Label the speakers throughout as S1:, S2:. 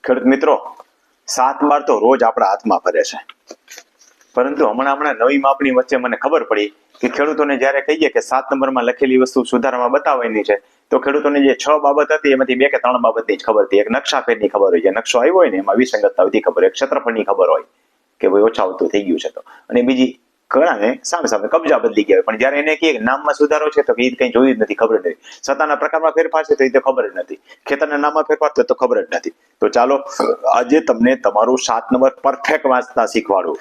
S1: ખેડૂત મિત્રો, 7 બાર તો રોજ આપણા હાથમાં ફરે છે, પરંતુ હમણાં નવી માપણી વચ્ચે મને ખબર પડી કે ખેડૂતોને જ્યારે કહીએ કે 7 નંબરમાં લખેલી વસ્તુ સુધારામાં બતાવવાની છે, તો ખેડૂતોને જે 6 બાબત હતી એમાંથી 2 કે 3 બાબતની જ ખબર હતી. એક નકશાફેરની ખબર હોય, જે નકશો આવ્યો હોય ને એમાં વિસંગતતા બધી ખબર હોય, ક્ષેત્રફળની ખબર હોય કે ભાઈ ઓછા આવતું થઈ ગયું છે તો, અને બીજી ઘણાને સામે સામે કબજા બદલી ગયા હોય, પણ જ્યારે એને કહીએ નામમાં સુધારો છે તો એ કંઈ જોયું જ નથી, ખબર જ નથી. સત્તાના પ્રકારમાં ફેરફાર છે તો એ તો ખબર જ નથી, ખેતરના નામમાં ફેરફાર તો ખબર જ નથી. તો ચાલો આજે તમને તમારું 7 નંબર પરફેક્ટ વાંચતા શીખવાડું.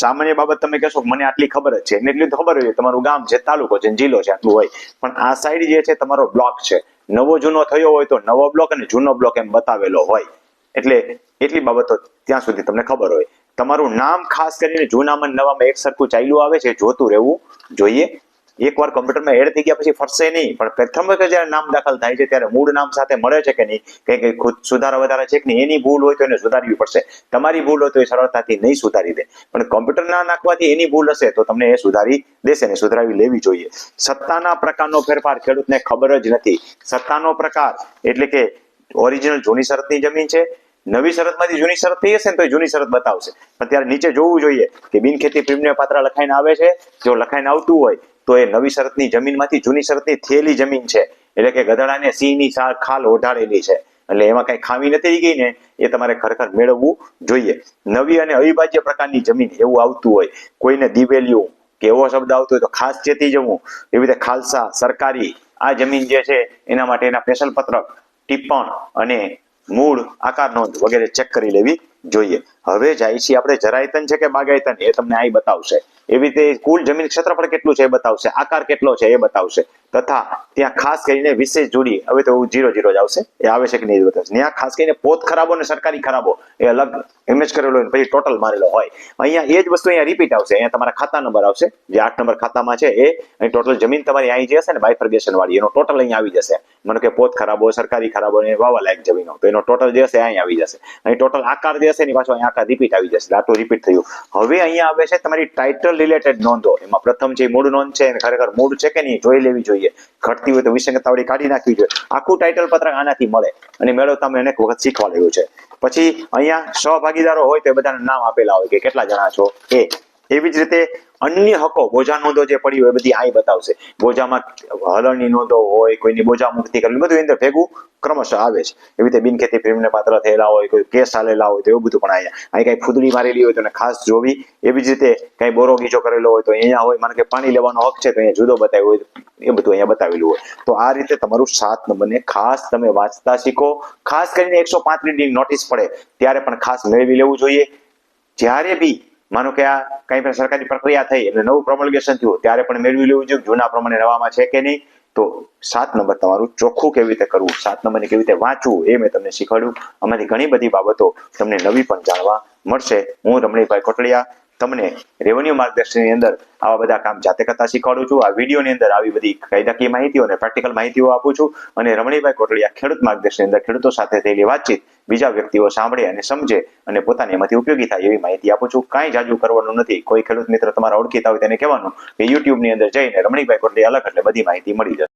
S1: સામાન્ય બાબત તમે કહેશો મને આટલી ખબર જ છે, એટલી તો ખબર હોય, તમારું ગામ છે, તાલુકો છે, જિલ્લો છે, આટલું હોય, પણ આ સાઈડ જે છે તમારો બ્લોક છે, નવો જૂનો થયો હોય તો નવો બ્લોક અને જૂનો બ્લોક એમ બતાવેલો હોય, એટલે એટલી બાબતો ત્યાં સુધી તમને ખબર હોય. તમારું નામ ખાસ કરીને જૂનામાં નવામાં એક સરખું ચાલ્યું આવે છે, જોતું રહેવું જોઈએ. એકવાર કમ્પ્યુટરમાં એડ થઈ ગયા પછી ફરશે નહીં, પણ પ્રથમ વખત જ્યારે નામ દાખલ થાય છે ત્યારે મૂળ નામ સાથે મળે છે કે નહીં, કઈ ખુદ સુધારા વધારા છે કે નહીં, એની ભૂલ હોય તો એને સુધારવી પડશે. તમારી ભૂલ હોય તો એ સરળતાથી નહીં સુધારી દે, પણ કમ્પ્યુટર ના નાખવાથી એની ભૂલ હશે તો તમને એ સુધારી દેશે ને સુધારાવી લેવી જોઈએ. સત્તાના પ્રકારનો ફેરફાર ખેડૂતને ખબર જ નથી. સત્તાનો પ્રકાર એટલે કે ઓરિજિનલ જૂની શરતની જમીન છે, નવી શરતમાંથી જૂની શરત થઈ હશે ને તો જૂની શરત બતાવશે, પણ ત્યારે નીચે જોવું જોઈએ કે બિનખેતી પ્રીમિયમ પાત્ર લખાઈને આવે છે. જો લખાઈને આવતું હોય તો એ નવી શરતની જમીનમાંથી જૂની શરતની થયેલી જમીન છે, એટલે કે ગધેડાને સિંહની ખાલ ઓઢાડેલી છે, એટલે એમાં કઈ ખામી નથી ગઈ ને, એ તમારે ખરેખર મેળવવું જોઈએ. નવી અને અવિભાજ્ય પ્રકારની જમીન એવું આવતું હોય, કોઈને દિવેલિયું કે એવો શબ્દ આવતો હોય તો ખાસ ચેતી જવું. એવી રીતે ખાલસા, સરકારી આ જમીન જે છે એના માટે એના સ્પેશલ પત્રક, ટિપ્પણ અને મૂળ આકાર નોંધ વગેરે ચેક કરી લેવી જોઈએ. હવે જાય છે આપણે જરાયતન છે કે બાગાયતન, એ તમને અહીં બતાવશે. એવી રીતે કુલ જમીન ક્ષેત્રફળ કેટલું છે એ બતાવશે, આકાર કેટલો છે એ બતાવશે, તથા ત્યાં ખાસ કરીને વિશેષ જોડી, હવે તો 0 જ આવશે, એ આવે છે કે નહીં બતાવશે. ત્યાં ખાસ કરીને પોત ખરાબો અને સરકારી ખરાબો એ અલગ ઇમેજ કરેલો હોય પછી ટોટલ મારેલો હોય. અહીંયા એ જ વસ્તુ અહીંયા રિપીટ આવશે. અહીંયા તમારા ખાતા નંબર આવશે, જે 8 નંબર ખાતામાં છે એ અહીં ટોટલ જમીન તમારી અહીં જે હશે ને બાયફર્ગેશન વાળી, એનો ટોટલ અહીંયા આવી જશે. મને કે પોત ખરાબો, સરકારી ખરાબો ને વાવા લાયક જમીનો, તો એનો ટોટલ જે હશે અહીં આવી જશે. અહીં ટોટલ આકાર જે હશે એની પાછો અહીં આકાર રિપીટ આવી જશે, આટલું રિપીટ થયું. હવે અહીંયા આવે છે તમારી ટાઇટલ રિલેટેડ નોંધો. એમાં પ્રથમ છે મૂળ નોંધ છે, ખરેખર મૂળ છે કે નહીં જોઈ લેવી જોઈએ, ઘટતી હોય તો વિસંગતતાવાળી કાઢી નાખવી જોઈએ. આખું ટાઇટલ પત્રક આનાથી મળે અને મેળવતા મેં અનેક વખત શીખવાડેલું છે. પછી અહીંયા સહભાગીદારો હોય તો એ બધાના નામ આપેલા હોય કે કેટલા જણા છો એ. એવી જ રીતે અન્ય હકો, બોજા નોંધો જે પડી હોય બધી અહીં બતાવશે. બોજામાં હલણની નોંધો હોય, કોઈની બોજા મુક્તિ કરવી, બધું અંદર ભેગું ક્રમશઃ આવે છે. એવી રીતે બિનખેતી પ્રીમિયમને પાત્ર થયેલા હોય, કોઈ કેસ ચાલેલા હોય તો એવું બધું પણ અહીં કઈ ફૂદડી મારેલી હોય તો ખાસ જોવી. એવી જ રીતે કઈ બોરો ગીચો કરેલો હોય તો અહીંયા હોય, માનો કે પાણી લેવાનો હક છે તો અહીંયા જુદો બતાવ્યો હોય, એ બધું અહીંયા બતાવેલું હોય. તો આ રીતે તમારું 7 નંબરને ખાસ તમે વાંચતા શીખો. ખાસ કરીને 135 ની નોટિસ પડે ત્યારે પણ ખાસ મેળવી લેવું જોઈએ. જ્યારે બી માનો કે આ કઈ પણ સરકારી પ્રક્રિયા થઈ એટલે નવું પ્રોમલ્ગેશન થયું ત્યારે પણ મેળવી લેવું જોઈએ જૂના પ્રમાણે નવામાં છે કે નહીં. તો 7 નંબર તમારું ચોખ્ખું કેવી રીતે કરવું, 7 નંબરને કેવી રીતે વાંચવું એ મેં તમને શીખવાડ્યું. આમાંથી ઘણી બધી બાબતો તમને નવી પણ જાણવા મળશે. હું રમણીકભાઈ કોટડિયા તમને રેવન્યુ માર્ગદર્શનની અંદર આવા બધા કામ જાતે કરતા શીખવાડું છું. આ વિડીયોની અંદર આવી બધી કાયદાકીય માહિતીઓ અને પ્રેક્ટિકલ માહિતીઓ આપું છું. અને રમણીકભાઈ કોટડિયા ખેડૂત માર્ગદર્શનની અંદર ખેડૂતો સાથે થયેલી વાતચીત બીજા વ્યક્તિઓ સાંભળે અને સમજે અને પોતાને એમાંથી ઉપયોગી થાય એવી માહિતી આપું છું. કાંઈ જાજુ કરવાનું નથી. કોઈ ખેડૂત મિત્ર તમારા ઓળખીતા હોય તેને કહેવાનું કે યુટ્યુબની અંદર જઈને રમણીકભાઈ કોટડિયા લખ એટલે બધી માહિતી મળી જશે.